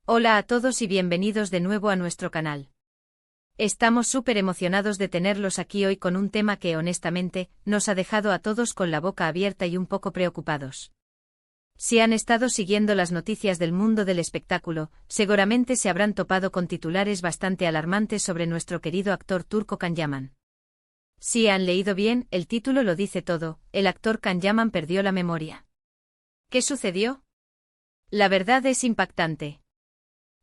Hola a todos y bienvenidos de nuevo a nuestro canal. Estamos súper emocionados de tenerlos aquí hoy con un tema que honestamente nos ha dejado a todos con la boca abierta y un poco preocupados. Si han estado siguiendo las noticias del mundo del espectáculo, seguramente se habrán topado con titulares bastante alarmantes sobre nuestro querido actor turco Can Yaman. Si han leído bien, el título lo dice todo: el actor Can Yaman perdió la memoria. ¿Qué sucedió? La verdad es impactante.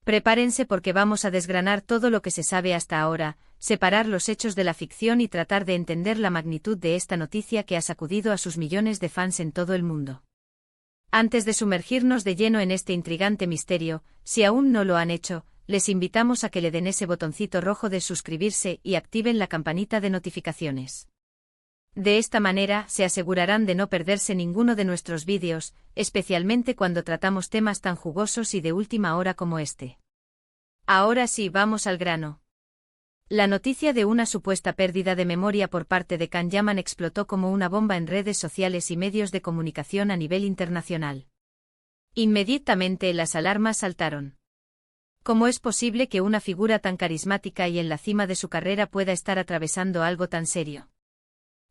Prepárense porque vamos a desgranar todo lo que se sabe hasta ahora, separar los hechos de la ficción y tratar de entender la magnitud de esta noticia que ha sacudido a sus millones de fans en todo el mundo. Antes de sumergirnos de lleno en este intrigante misterio, si aún no lo han hecho, les invitamos a que le den ese botoncito rojo de suscribirse y activen la campanita de notificaciones. De esta manera se asegurarán de no perderse ninguno de nuestros vídeos, especialmente cuando tratamos temas tan jugosos y de última hora como este. Ahora sí, vamos al grano. La noticia de una supuesta pérdida de memoria por parte de Can Yaman explotó como una bomba en redes sociales y medios de comunicación a nivel internacional. Inmediatamente las alarmas saltaron. ¿Cómo es posible que una figura tan carismática y en la cima de su carrera pueda estar atravesando algo tan serio?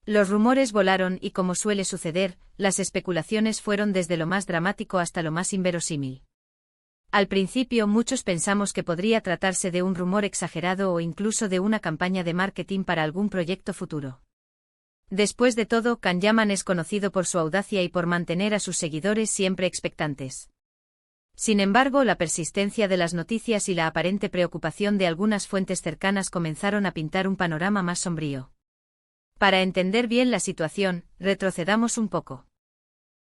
Los rumores volaron y, como suele suceder, las especulaciones fueron desde lo más dramático hasta lo más inverosímil. Al principio muchos pensamos que podría tratarse de un rumor exagerado o incluso de una campaña de marketing para algún proyecto futuro. Después de todo, Can Yaman es conocido por su audacia y por mantener a sus seguidores siempre expectantes. Sin embargo, la persistencia de las noticias y la aparente preocupación de algunas fuentes cercanas comenzaron a pintar un panorama más sombrío. Para entender bien la situación, retrocedamos un poco.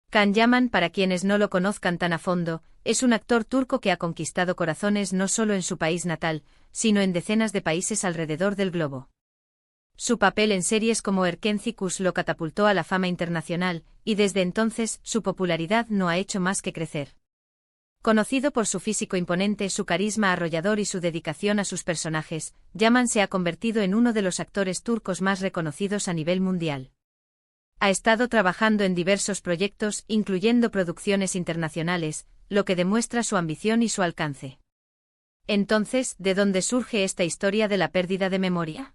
Can Yaman, para quienes no lo conozcan tan a fondo, es un actor turco que ha conquistado corazones no solo en su país natal, sino en decenas de países alrededor del globo. Su papel en series como Erkenci lo catapultó a la fama internacional, y desde entonces su popularidad no ha hecho más que crecer. Conocido por su físico imponente, su carisma arrollador y su dedicación a sus personajes, Yaman se ha convertido en uno de los actores turcos más reconocidos a nivel mundial. Ha estado trabajando en diversos proyectos, incluyendo producciones internacionales, lo que demuestra su ambición y su alcance. Entonces, ¿de dónde surge esta historia de la pérdida de memoria?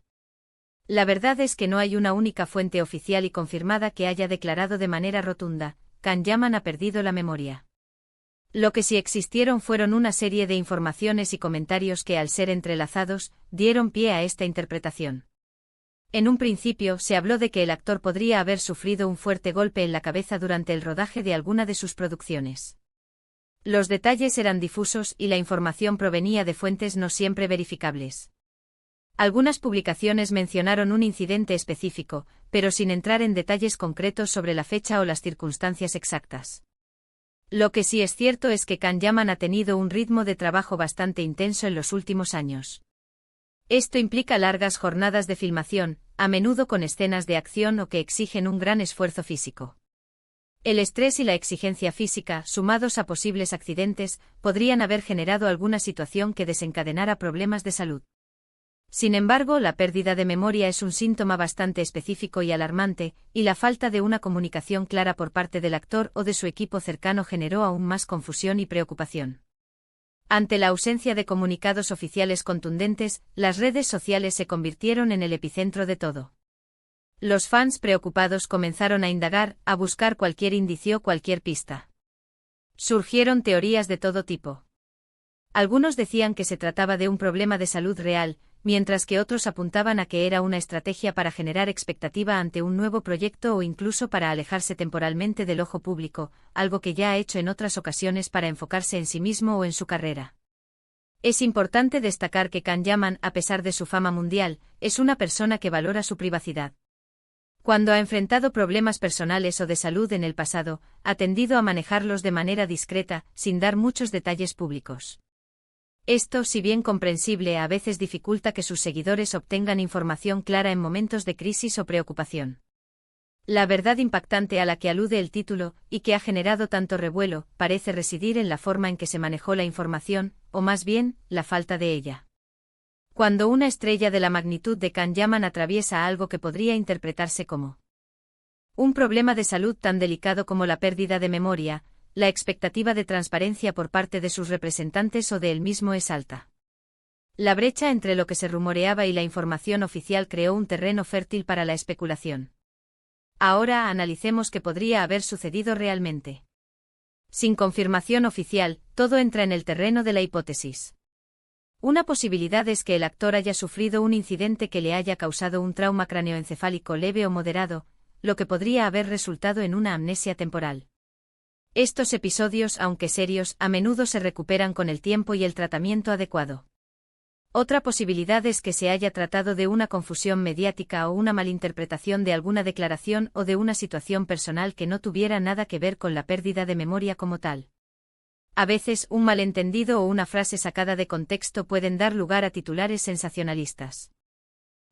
La verdad es que no hay una única fuente oficial y confirmada que haya declarado de manera rotunda: Can Yaman ha perdido la memoria. Lo que sí existieron fueron una serie de informaciones y comentarios que, al ser entrelazados, dieron pie a esta interpretación. En un principio se habló de que el actor podría haber sufrido un fuerte golpe en la cabeza durante el rodaje de alguna de sus producciones. Los detalles eran difusos y la información provenía de fuentes no siempre verificables. Algunas publicaciones mencionaron un incidente específico, pero sin entrar en detalles concretos sobre la fecha o las circunstancias exactas. Lo que sí es cierto es que Can Yaman ha tenido un ritmo de trabajo bastante intenso en los últimos años. Esto implica largas jornadas de filmación, a menudo con escenas de acción o que exigen un gran esfuerzo físico. El estrés y la exigencia física, sumados a posibles accidentes, podrían haber generado alguna situación que desencadenara problemas de salud. Sin embargo, la pérdida de memoria es un síntoma bastante específico y alarmante, y la falta de una comunicación clara por parte del actor o de su equipo cercano generó aún más confusión y preocupación. Ante la ausencia de comunicados oficiales contundentes, las redes sociales se convirtieron en el epicentro de todo. Los fans preocupados comenzaron a indagar, a buscar cualquier indicio, cualquier pista. Surgieron teorías de todo tipo. Algunos decían que se trataba de un problema de salud real, mientras que otros apuntaban a que era una estrategia para generar expectativa ante un nuevo proyecto o incluso para alejarse temporalmente del ojo público, algo que ya ha hecho en otras ocasiones para enfocarse en sí mismo o en su carrera. Es importante destacar que Can Yaman, a pesar de su fama mundial, es una persona que valora su privacidad. Cuando ha enfrentado problemas personales o de salud en el pasado, ha tendido a manejarlos de manera discreta, sin dar muchos detalles públicos. Esto, si bien comprensible, a veces dificulta que sus seguidores obtengan información clara en momentos de crisis o preocupación. La verdad impactante a la que alude el título, y que ha generado tanto revuelo, parece residir en la forma en que se manejó la información, o más bien, la falta de ella. Cuando una estrella de la magnitud de Can Yaman atraviesa algo que podría interpretarse como un problema de salud tan delicado como la pérdida de memoria, la expectativa de transparencia por parte de sus representantes o de él mismo es alta. La brecha entre lo que se rumoreaba y la información oficial creó un terreno fértil para la especulación. Ahora analicemos qué podría haber sucedido realmente. Sin confirmación oficial, todo entra en el terreno de la hipótesis. Una posibilidad es que el actor haya sufrido un incidente que le haya causado un trauma craneoencefálico leve o moderado, lo que podría haber resultado en una amnesia temporal. Estos episodios, aunque serios, a menudo se recuperan con el tiempo y el tratamiento adecuado. Otra posibilidad es que se haya tratado de una confusión mediática o una malinterpretación de alguna declaración o de una situación personal que no tuviera nada que ver con la pérdida de memoria como tal. A veces, un malentendido o una frase sacada de contexto pueden dar lugar a titulares sensacionalistas.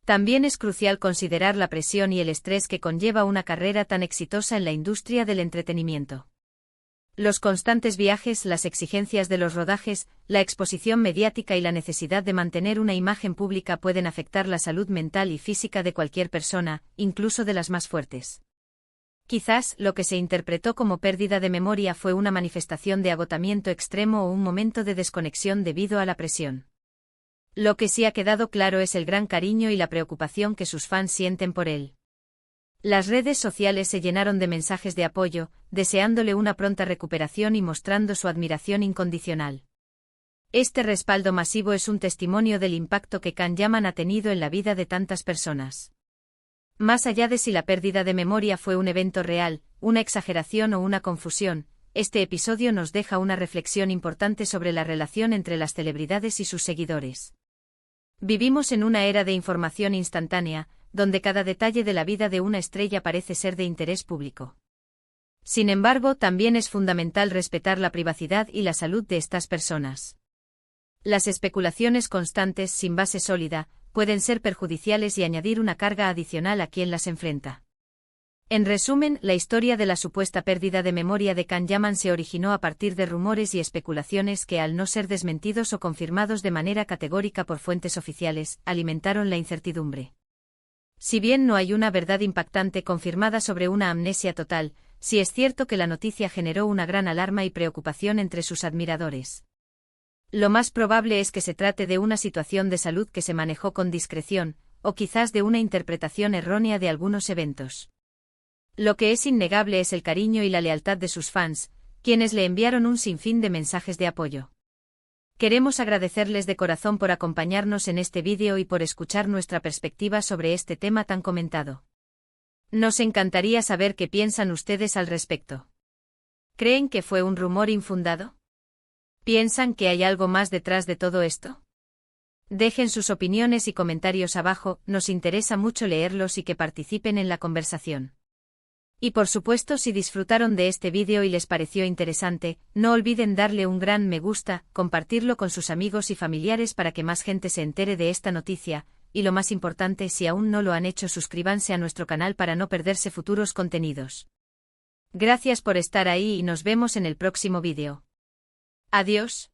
También es crucial considerar la presión y el estrés que conlleva una carrera tan exitosa en la industria del entretenimiento. Los constantes viajes, las exigencias de los rodajes, la exposición mediática y la necesidad de mantener una imagen pública pueden afectar la salud mental y física de cualquier persona, incluso de las más fuertes. Quizás, lo que se interpretó como pérdida de memoria fue una manifestación de agotamiento extremo o un momento de desconexión debido a la presión. Lo que sí ha quedado claro es el gran cariño y la preocupación que sus fans sienten por él. Las redes sociales se llenaron de mensajes de apoyo, deseándole una pronta recuperación y mostrando su admiración incondicional. Este respaldo masivo es un testimonio del impacto que Can Yaman ha tenido en la vida de tantas personas. Más allá de si la pérdida de memoria fue un evento real, una exageración o una confusión, este episodio nos deja una reflexión importante sobre la relación entre las celebridades y sus seguidores. Vivimos en una era de información instantánea, donde cada detalle de la vida de una estrella parece ser de interés público. Sin embargo, también es fundamental respetar la privacidad y la salud de estas personas. Las especulaciones constantes, sin base sólida, pueden ser perjudiciales y añadir una carga adicional a quien las enfrenta. En resumen, la historia de la supuesta pérdida de memoria de Can Yaman se originó a partir de rumores y especulaciones que, al no ser desmentidos o confirmados de manera categórica por fuentes oficiales, alimentaron la incertidumbre. Si bien no hay una verdad impactante confirmada sobre una amnesia total, sí es cierto que la noticia generó una gran alarma y preocupación entre sus admiradores. Lo más probable es que se trate de una situación de salud que se manejó con discreción, o quizás de una interpretación errónea de algunos eventos. Lo que es innegable es el cariño y la lealtad de sus fans, quienes le enviaron un sinfín de mensajes de apoyo. Queremos agradecerles de corazón por acompañarnos en este vídeo y por escuchar nuestra perspectiva sobre este tema tan comentado. Nos encantaría saber qué piensan ustedes al respecto. ¿Creen que fue un rumor infundado? ¿Piensan que hay algo más detrás de todo esto? Dejen sus opiniones y comentarios abajo, nos interesa mucho leerlos y que participen en la conversación. Y por supuesto, si disfrutaron de este vídeo y les pareció interesante, no olviden darle un gran me gusta, compartirlo con sus amigos y familiares para que más gente se entere de esta noticia, y lo más importante, si aún no lo han hecho, suscríbanse a nuestro canal para no perderse futuros contenidos. Gracias por estar ahí y nos vemos en el próximo vídeo. Adiós.